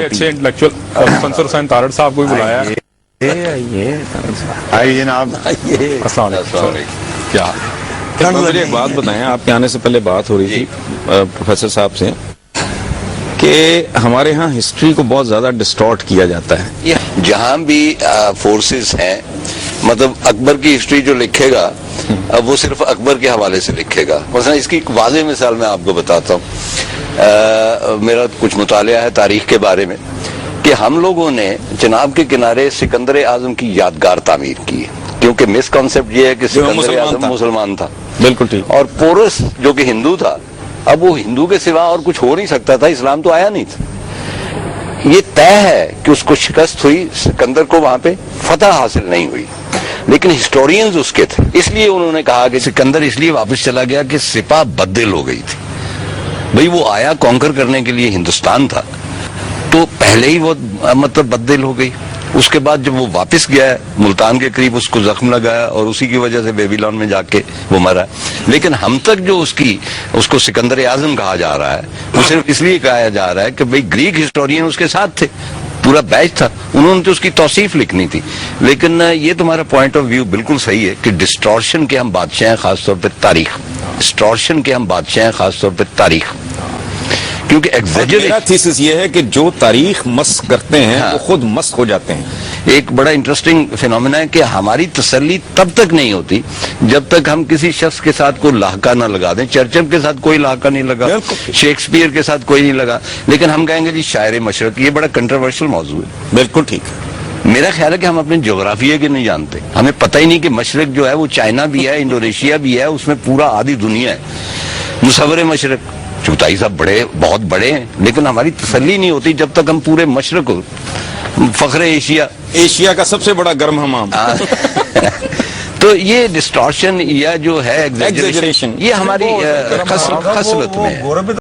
बड़े अच्छे intellectual professor Hussain Tarar साहब को भी बुलाया है। आइए जनाब, अस्सलाम वालेकुम। क्या मुझे एक बात बताएं, आपके आने से पहले बात हो रही थी प्रोफेसर साहब से कि हमारे यहाँ हिस्ट्री को बहुत ज्यादा डिस्टॉर्ट किया जाता है। जहां भी फोर्सेस हैं, मतलब अकबर की हिस्ट्री जो लिखेगा वो सिर्फ अकबर के हवाले से लिखेगा। मसलन इसकी एक वाज़ेह मिसाल मैं आपको बताता हूँ। मेरा कुछ मुतालिया है तारीख के बारे में कि हम लोगों ने चिनाब के किनारे सिकंदर आजम की यादगार तामीर की, क्योंकि मिसकॉन्सेप्ट ये है कि सिकंदर आजम मुसलमान था। बिल्कुल ठीक। और पोरस जो कि हिंदू था, अब वो हिंदू के सिवा और कुछ हो नहीं सकता था, इस्लाम तो आया नहीं था। ये तय है कि उसको शिकस्त हुई, सिकंदर को वहां पे फतह हासिल नहीं हुई, लेकिन हिस्टोरियंस उसके थे, इसलिए उन्होंने कहा कि सिकंदर इसलिए वापस चला गया कि सिपा बदल हो गई थी। भाई वो आया कॉन्कर करने के लिए हिंदुस्तान था, तो पहले ही वो मतलब बदल हो गई। उसके बाद जब वो वापस गया मुल्तान के करीब, उसको जख्म लगाया और उसी की वजह से बेबीलोन में जाके वो मरा। लेकिन हम तक जो उसको सिकंदर आजम कहा जा रहा है, वो सिर्फ इसलिए कहा जा रहा है कि भाई ग्रीक हिस्टोरियन उसके साथ थे, पूरा बैच था, उन्होंने तो उसकी तौसीफ लिखनी थी। लेकिन ये तुम्हारा पॉइंट ऑफ व्यू बिल्कुल सही है कि डिस्टॉर्शन के हम बादशाह हैं, खासतौर पर तारीख। डिस्टॉर्शन के हम बादशाह हैं, खासतौर पर तारीख, क्योंकि मेरा थीसिस ये है कि जो तारीख मस्क करते हैं वो खुद मस्क हो जाते हैं। एक बड़ा इंटरेस्टिंग फिनोमेना है कि हमारी तसल्ली तब तक नहीं होती जब तक हम किसी शख्स के साथ कोई लाहका ना लगा दें। चर्चिल के साथ कोई लाहका नहीं लगा, शेक्सपियर के साथ कोई नहीं लगा, लेकिन हम कहेंगे जी शायर मशरक। ये बड़ा कंट्रोवर्शियल मौजू है। बिल्कुल ठीक। मेरा ख्याल है कि हम अपने जोग्राफिया के नहीं जानते, हमें पता ही नहीं कि मशरक जो है वो चाइना भी है, इंडोनेशिया भी है, उसमें पूरा आधी दुनिया है। मुसव्विर मशरक चुताई साहब बहुत बड़े हैं, लेकिन हमारी तसल्ली नहीं होती जब तक हम पूरे मशरक को, फख्र एशिया का सबसे बड़ा गर्म हमाम तो ये डिस्टॉर्शन या जो है एग्जैजरेशन, ये हमारी खसलत में है।